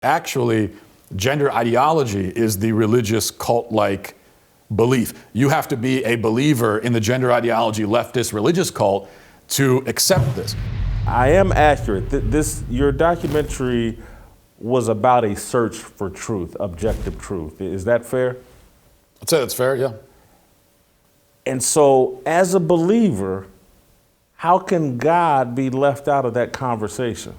Actually, gender ideology is the religious cult-like belief. You have to be a believer in the gender ideology leftist religious cult to accept this. I am accurate. Your documentary was about a search for truth, objective truth. Is that fair? I'd say that's fair, yeah. And so, as a believer, how can God be left out of that conversation?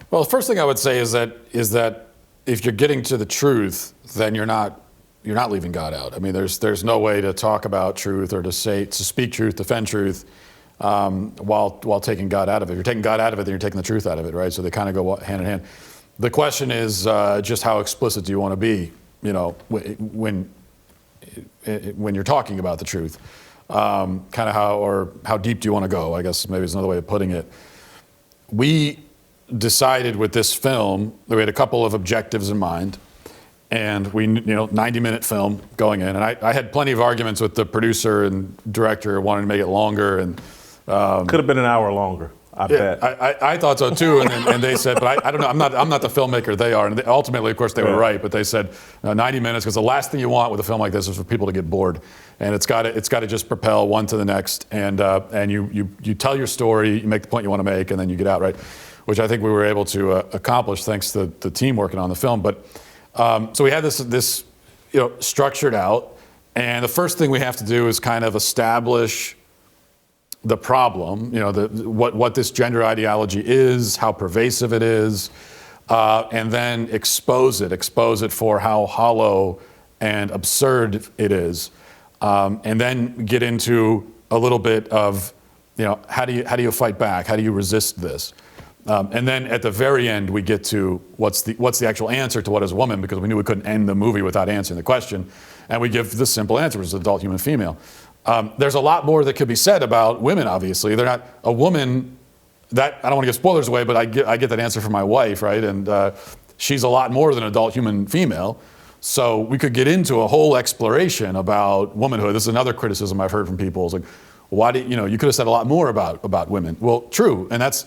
Well, the first thing I would say is that if you're getting to the truth, then you're not leaving God out. I mean, there's no way to talk about truth or to speak truth, defend truth, while taking God out of it. If you're taking God out of it, then you're taking the truth out of it, right? So they kind of go hand in hand. The question is just how explicit do you want to be, when you're talking about the truth? Kind of how deep do you want to go? I guess maybe is another way of putting it. We decided with this film that we had a couple of objectives in mind, and we, 90-minute film going in, and I had plenty of arguments with the producer and director wanting to make it longer, and could have been an hour longer. I bet. I thought so too, and they said, but I don't know. I'm not the filmmaker they are, and ultimately, of course, they were right. But they said 90 minutes because the last thing you want with a film like this is for people to get bored, and it's got to just propel one to the next, and you tell your story, you make the point you want to make, and then you get out, right? Which I think we were able to accomplish thanks to the team working on the film. But so we had this structured out, and the first thing we have to do is kind of establish the problem, what this gender ideology is, how pervasive it is, and then expose it for how hollow and absurd it is, and then get into a little bit of, how do you fight back? How do you resist this? And then at the very end, we get to what's the actual answer to what is a woman, because we knew we couldn't end the movie without answering the question, and we give the simple answer, which is adult human female. There's a lot more that could be said about women, obviously. They're not a woman, that I don't want to give spoilers away, but I get that answer from my wife, right? And she's a lot more than an adult human female. So we could get into a whole exploration about womanhood. This is another criticism I've heard from people. It's like, why did you could have said a lot more about women. Well, true, and that's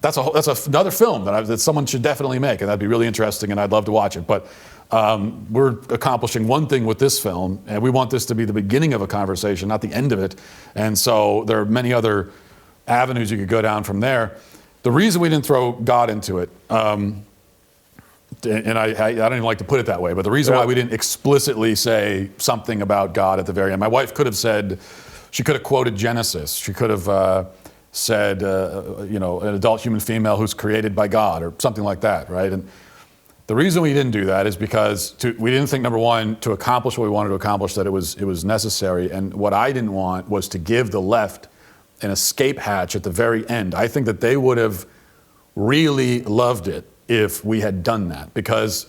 another film that someone should definitely make, and that'd be really interesting, and I'd love to watch it. But we're accomplishing one thing with this film, and we want this to be the beginning of a conversation, not the end of it. And so there are many other avenues you could go down from there. The reason we didn't throw God into it, and I don't even like to put it that way, but the reason why we didn't explicitly say something about God at the very end, my wife could have said, she could have quoted Genesis. She could have said, an adult human female who's created by God or something like that, right? And the reason we didn't do that is because we didn't think, number one, to accomplish what we wanted to accomplish, that it was necessary. And what I didn't want was to give the left an escape hatch at the very end. I think that they would have really loved it if we had done that.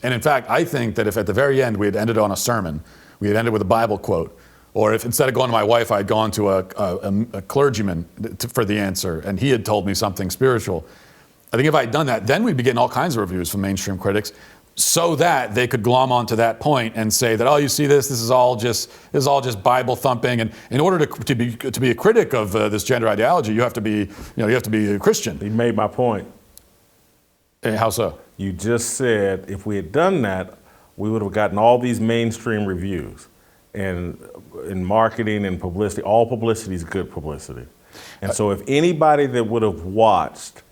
And in fact, I think that if at the very end we had ended on a sermon, we had ended with a Bible quote, or if instead of going to my wife, I had gone to a clergyman for the answer, and he had told me something spiritual, I think if I had done that, then we'd be getting all kinds of reviews from mainstream critics, so that they could glom onto that point and say that, oh, you see this is all just Bible thumping. And in order to be a critic of this gender ideology, you have to be a Christian. You made my point. How so? You just said if we had done that, we would have gotten all these mainstream reviews. And in marketing and publicity, all publicity is good publicity. And so if anybody that would have watched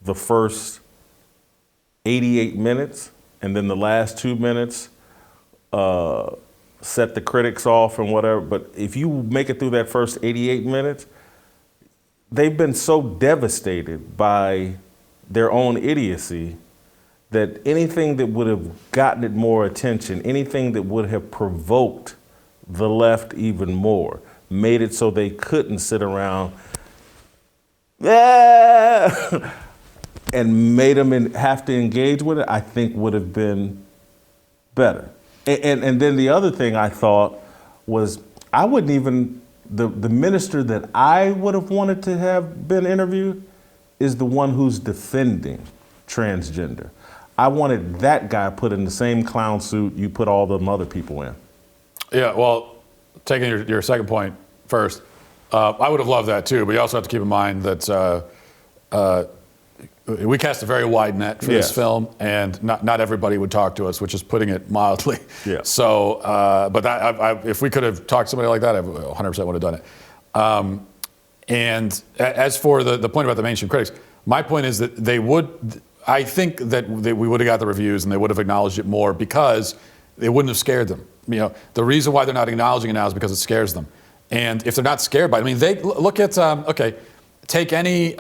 the first 88 minutes and then the last 2 minutes set the critics off and whatever, but if you make it through that first 88 minutes, they've been so devastated by their own idiocy that anything that would have gotten it more attention, anything that would have provoked the left even more, made it so they couldn't sit around and made them have to engage with it, I think would have been better. And then the other thing I thought was, I wouldn't even, the minister that I would have wanted to have been interviewed is the one who's defending transgender. I wanted that guy put in the same clown suit you put all them other people in. Yeah, well, taking your second point first, I would have loved that too, but you also have to keep in mind that we cast a very wide net for this film, and not everybody would talk to us, which is putting it mildly. Yeah. So, but if we could have talked to somebody like that, I 100% would have done it. And as for the point about the mainstream critics, my point is that I think that we would have got the reviews and they would have acknowledged it more because it wouldn't have scared them. You know, the reason why they're not acknowledging it now is because it scares them. And if they're not scared by it, I mean, they look at, take any,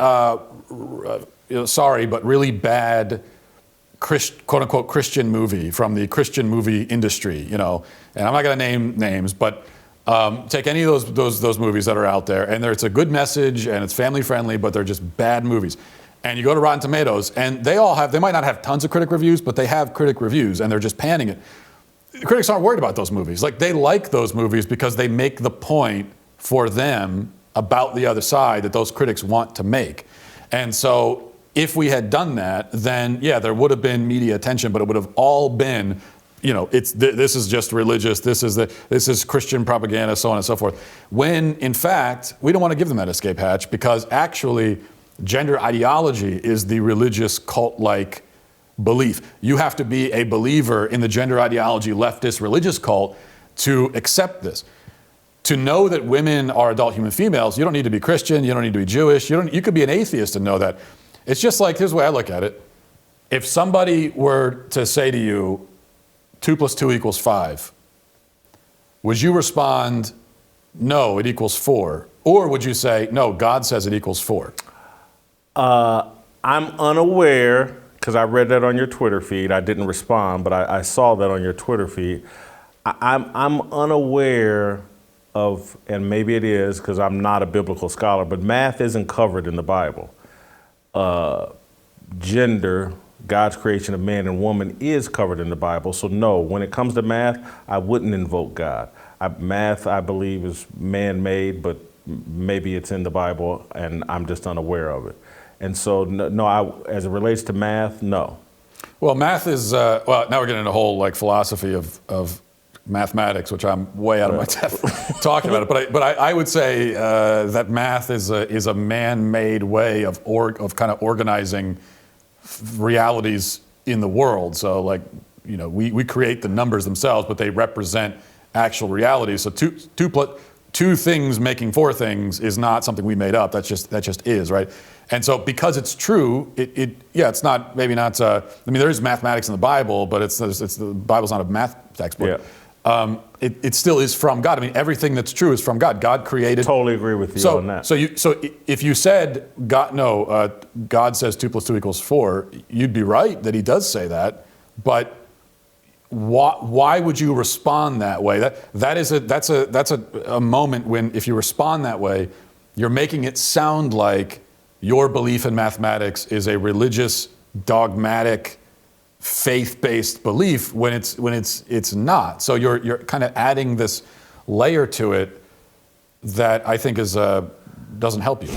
sorry, but really bad quote unquote Christian movie from the Christian movie industry, you know, and I'm not going to name names, but take any of those movies that are out there, and it's a good message and it's family friendly, but they're just bad movies. And you go to Rotten Tomatoes, and they might not have tons of critic reviews, but they have critic reviews, and they're just panning it. The critics aren't worried about those movies. Like, they like those movies because they make the point for them about the other side that those critics want to make. And so if we had done that, then yeah, there would have been media attention, but it would have all been, you know, this is just religious, this is Christian propaganda, so on and so forth. When in fact, we don't want to give them that escape hatch, because actually gender ideology is the religious cult-like belief. You have to be a believer in the gender ideology leftist religious cult to accept this. To know that women are adult human females, you don't need to be Christian, you don't need to be Jewish, you could be an atheist and know that. It's just like, here's the way I look at it. If somebody were to say to you, 2 + 2 = 5, would you respond, no, it equals 4? Or would you say, no, God says it equals 4? I'm unaware, because I read that on your Twitter feed. I didn't respond, but I saw that on your Twitter feed. I'm unaware of, and maybe it is because I'm not a biblical scholar, but math isn't covered in the Bible. Gender, God's creation of man and woman, is covered in the Bible. So no, when it comes to math, I wouldn't invoke God. Math, I believe, is man-made, but maybe it's in the Bible and I'm just unaware of it. And so, no, as it relates to math, no. Well, math is, well, now we're getting into a whole like philosophy of mathematics, which I'm way out of my depth talking about it. But I would say that math is a man-made way of kind of organizing realities in the world. So, like, you know, we create the numbers themselves, but they represent actual realities. So two things making 4 things is not something we made up. That just is, right? And so because it's true, it's not, maybe not, I mean, there is mathematics in the Bible, but the Bible's not a math textbook. Yeah. It still is from God. I mean, everything that's true is from God. God created. Totally agree with you on that. So if you said, God says 2 + 2 = 4, you'd be right that he does say that, but why would you respond that way? That's a moment when, if you respond that way, you're making it sound like your belief in mathematics is a religious, dogmatic, faith-based belief when it's not. So you're kind of adding this layer to it that I think doesn't help you.